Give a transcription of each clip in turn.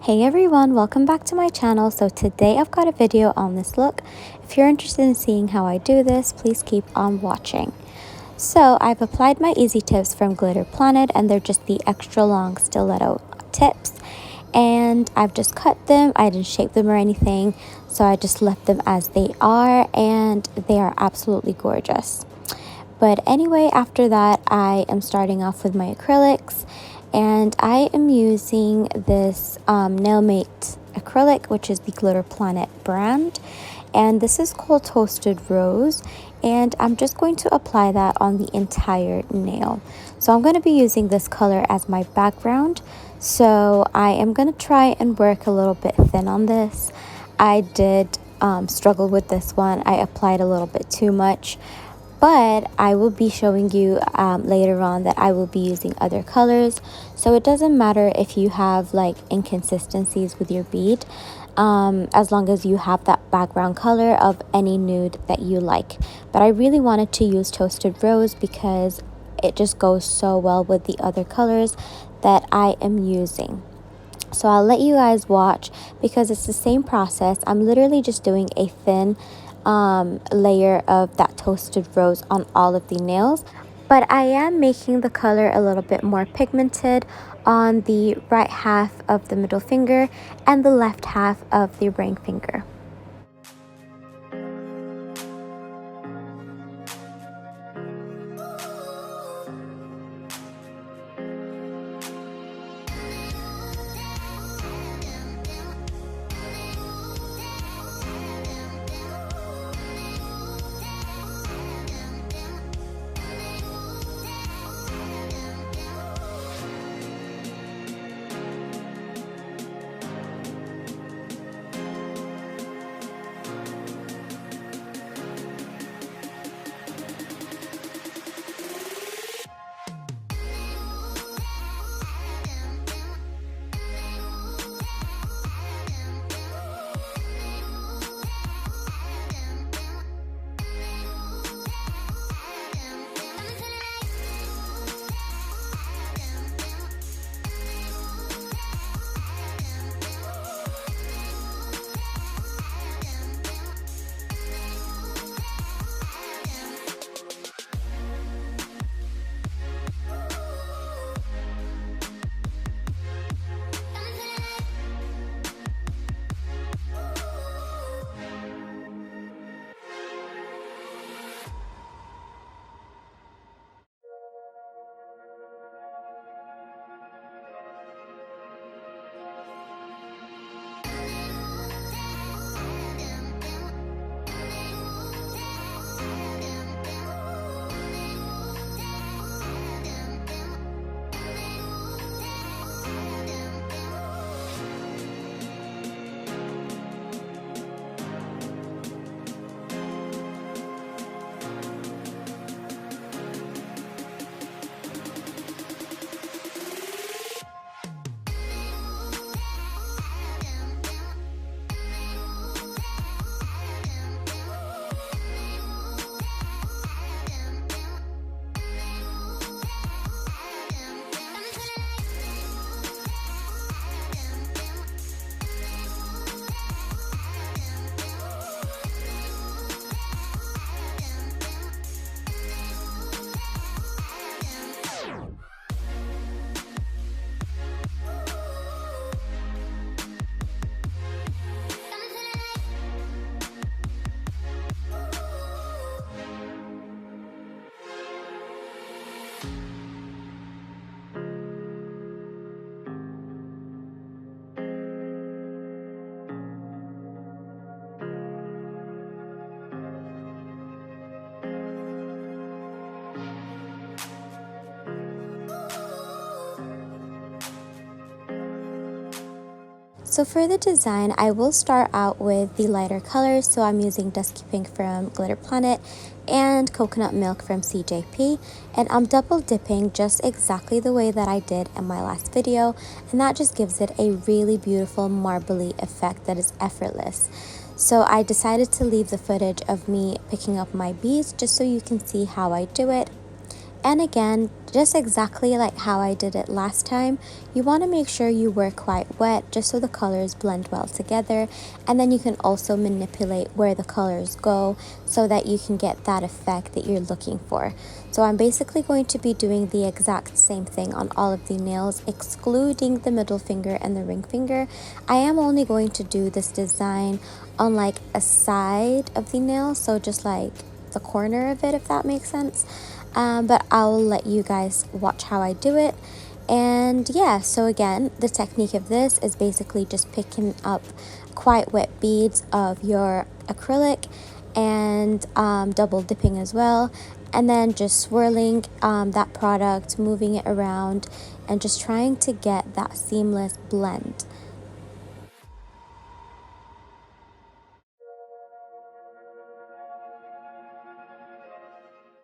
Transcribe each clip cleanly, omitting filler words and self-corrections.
Hey everyone, welcome back to my channel. So today I've got a video on this look. If you're interested in seeing how I do this, please keep on watching. So I've applied my easy tips from Glitterplanet, and they're just the extra long stiletto tips, and I've just cut them. I didn't shape them or anything, so I just left them as they are, and they are absolutely gorgeous. But anyway, after that I am starting off with my acrylics, and I am using this Nailmate acrylic, which is the Glitterplanet brand, and this is called Toasted Rose, and I'm just going to apply that on the entire nail. So I'm going to be using this color as my background, so I am going to try and work a little bit thin on this. I did struggle with this one. I applied a little bit too much, but I will be showing you later on that I will be using other colors, so it doesn't matter if you have like inconsistencies with your bead, as long as you have that background color of any nude that you like. But I really wanted to use Toasted Rose because it just goes so well with the other colors that I am using. So I'll let you guys watch because it's the same process. I'm literally just doing a thin layer of that Toasted Rose on all of the nails, but I am making the color a little bit more pigmented on the right half of the middle finger and the left half of the ring finger. So for the design, I will start out with the lighter colors. So I'm using Dusky Pink from Glitterplanet and Coconut Milk from CJP. And I'm double dipping just exactly the way that I did in my last video. And that just gives it a really beautiful marbly effect that is effortless. So I decided to leave the footage of me picking up my beads just so you can see how I do it. And again, just exactly like how I did it last time, you want to make sure you were quite wet just so the colors blend well together. And then you can also manipulate where the colors go so that you can get that effect that you're looking for. So I'm basically going to be doing the exact same thing on all of the nails, excluding the middle finger and the ring finger. I am only going to do this design on like a side of the nail, so just like the corner of it, if that makes sense. But I'll let you guys watch how I do it. And yeah, so again, the technique of this is basically just picking up quite wet beads of your acrylic and double dipping as well, and then just swirling that product, moving it around, and just trying to get that seamless blend.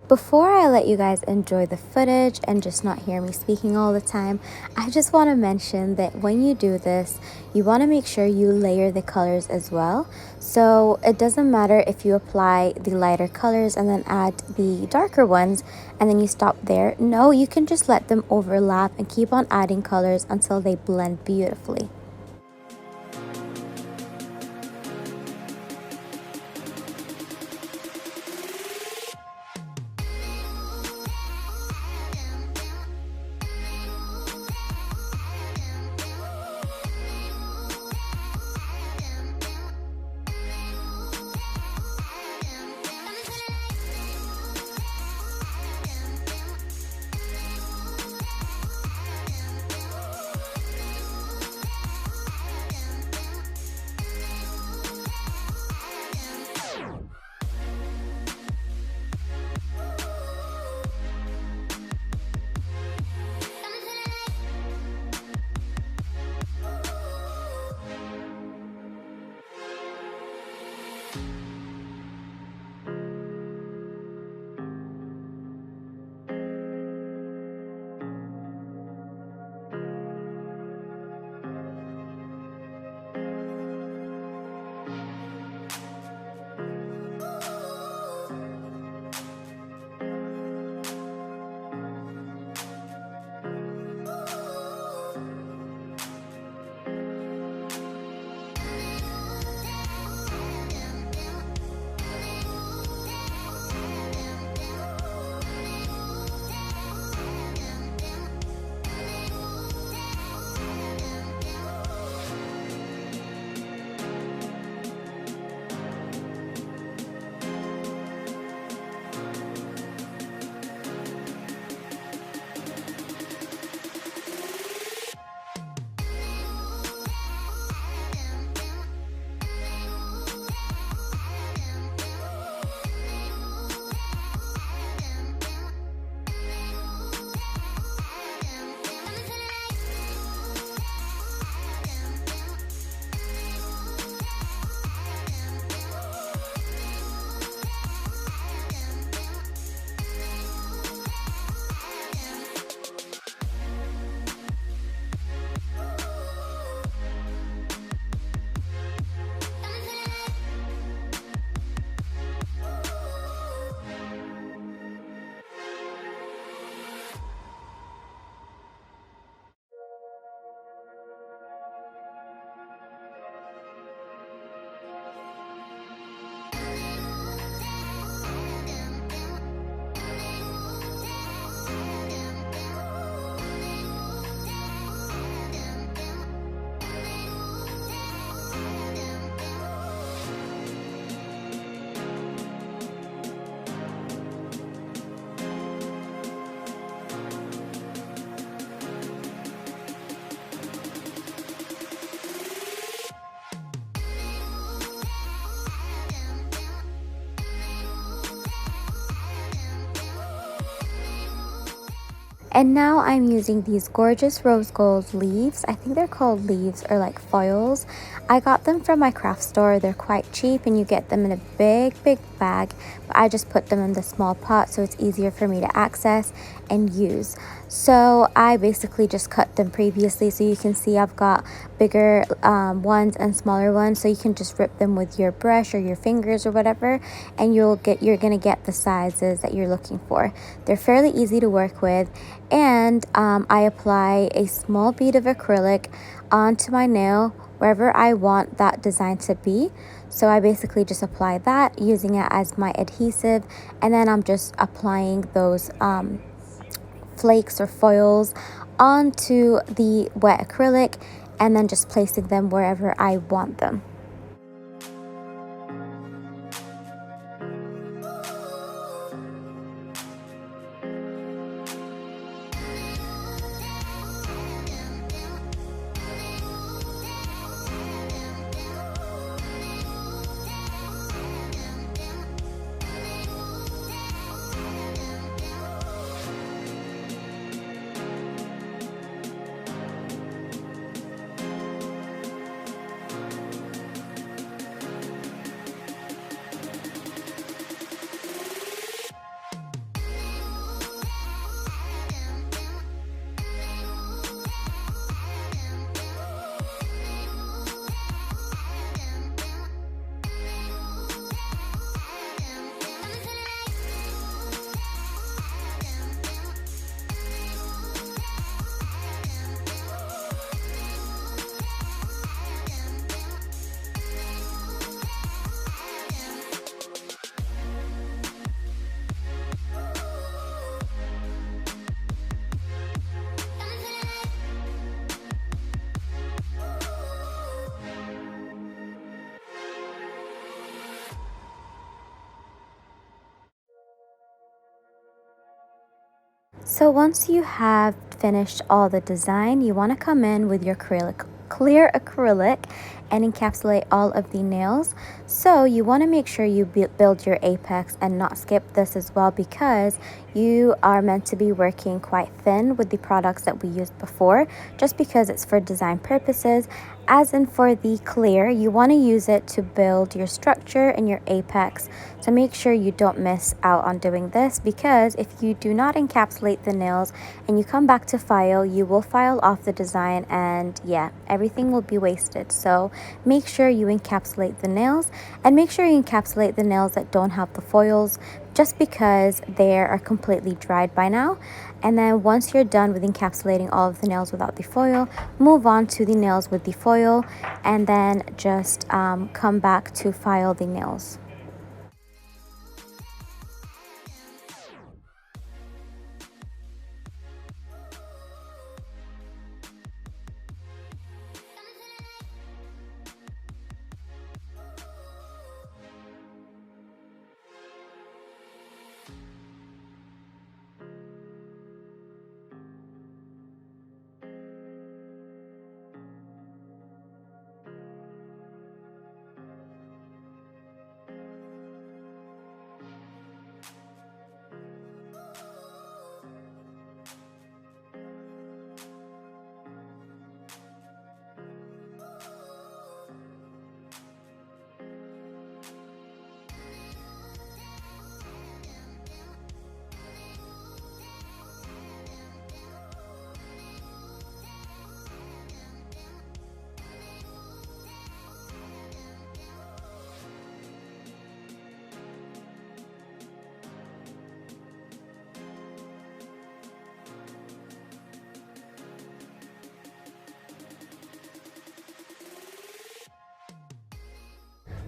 Before I let you guys enjoy the footage and just not hear me speaking all the time, I just want to mention that when you do this, you want to make sure you layer the colors as well. So it doesn't matter if you apply the lighter colors and then add the darker ones and then you stop there. No, you can just let them overlap and keep on adding colors until they blend beautifully. And now I'm using these gorgeous rose gold leaves. I think they're called leaves or like foils. I got them from my craft store. They're quite cheap and you get them in a big bag. But I just put them in the small pot so it's easier for me to access and use. So I basically just cut them previously, so you can see I've got bigger ones and smaller ones, so you can just rip them with your brush or your fingers or whatever, and you're gonna get the sizes that you're looking for. They're fairly easy to work with, and I apply a small bead of acrylic onto my nail wherever I want that design to be. So I basically just apply that using it as my adhesive, and then I'm just applying those flakes or foils onto the wet acrylic and then just placing them wherever I want them. So once you have finished all the design, you want to come in with your clear acrylic and encapsulate all of the nails. So you want to make sure you build your apex and not skip this as well, because you are meant to be working quite thin with the products that we used before, just because it's for design purposes. As in for the clear, you want to use it to build your structure and your apex. So make sure you don't miss out on doing this, because if you do not encapsulate the nails and you come back to file, you will file off the design and yeah, everything will be wasted. So make sure you encapsulate the nails, and make sure you encapsulate the nails that don't have the foils, just because they are completely dried by now. And then once you're done with encapsulating all of the nails without the foil, move on to the nails with the foil, and then just come back to file the nails.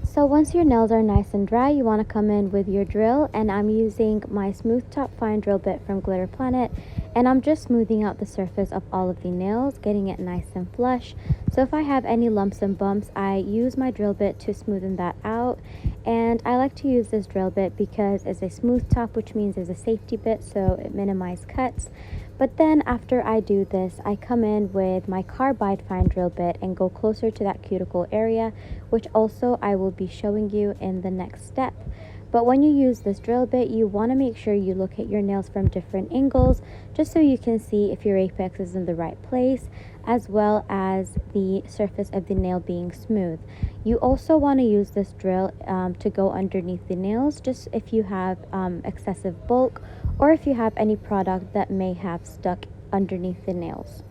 So once your nails are nice and dry, you want to come in with your drill, and I'm using my smooth top fine drill bit from Glitterplanet, and I'm just smoothing out the surface of all of the nails, getting it nice and flush. So if I have any lumps and bumps, I use my drill bit to smoothen that out. And I like to use this drill bit because it's a smooth top, which means it's a safety bit, so it minimizes cuts. But then after I do this, I come in with my carbide fine drill bit and go closer to that cuticle area, which also I will be showing you in the next step. But when you use this drill bit, you want to make sure you look at your nails from different angles, just so you can see if your apex is in the right place, as well as the surface of the nail being smooth. You also want to use this drill to go underneath the nails, just if you have excessive bulk, or if you have any product that may have stuck underneath the nails.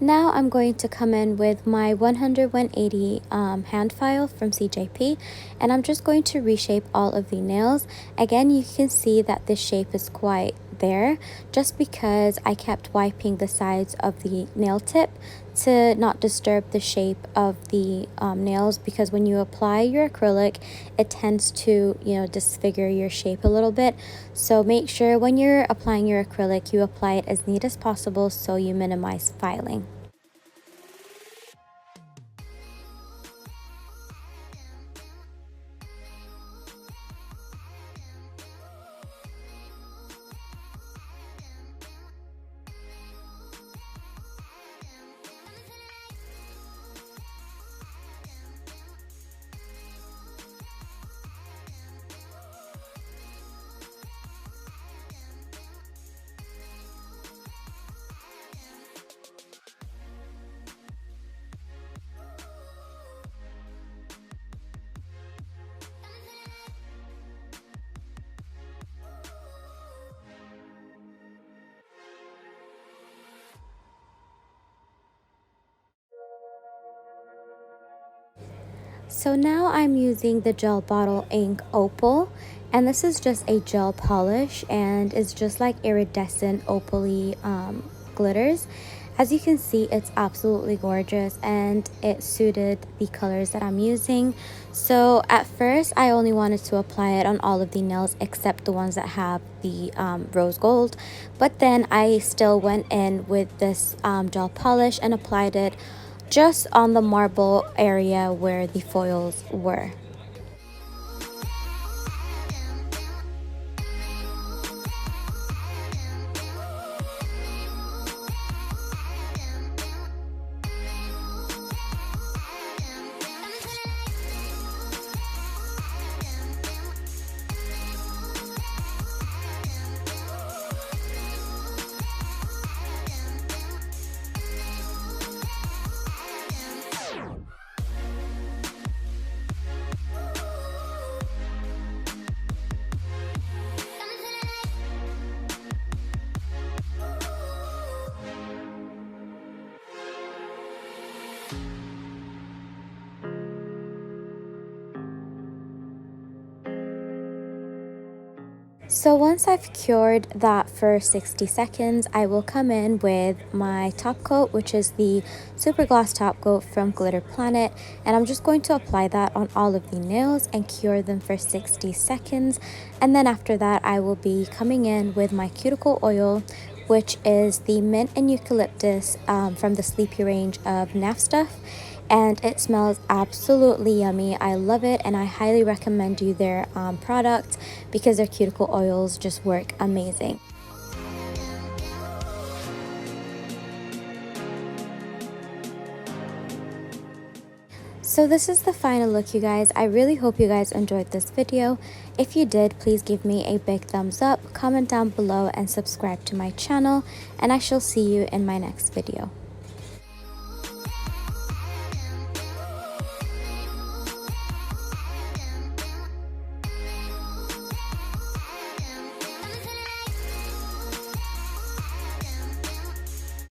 Now I'm going to come in with my 100-180 hand file from CJP, and I'm just going to reshape all of the nails. Again, you can see that this shape is quite there just because I kept wiping the sides of the nail tip to not disturb the shape of the nails, because when you apply your acrylic, it tends to, disfigure your shape a little bit. So make sure when you're applying your acrylic, you apply it as neat as possible so you minimize filing. So now I'm using the gel bottle ink Opal, and this is just a gel polish and it's just like iridescent opal-y glitters. As you can see, it's absolutely gorgeous and it suited the colors that I'm using. So at first I only wanted to apply it on all of the nails except the ones that have the rose gold, but then I still went in with this gel polish and applied it just on the marble area where the foils were. So once I've cured that for 60 seconds, I will come in with my top coat, which is the Super Gloss Top Coat from Glitterplanet, and I'm just going to apply that on all of the nails and cure them for 60 seconds. And then after that, I will be coming in with my cuticle oil, which is the mint and eucalyptus from the Sleepy range of NAF stuff. And it smells absolutely yummy. I love it, and I highly recommend you their product because their cuticle oils just work amazing. So this is the final look, you guys. I really hope you guys enjoyed this video. If you did, please give me a big thumbs up, comment down below, and subscribe to my channel, and I shall see you in my next video.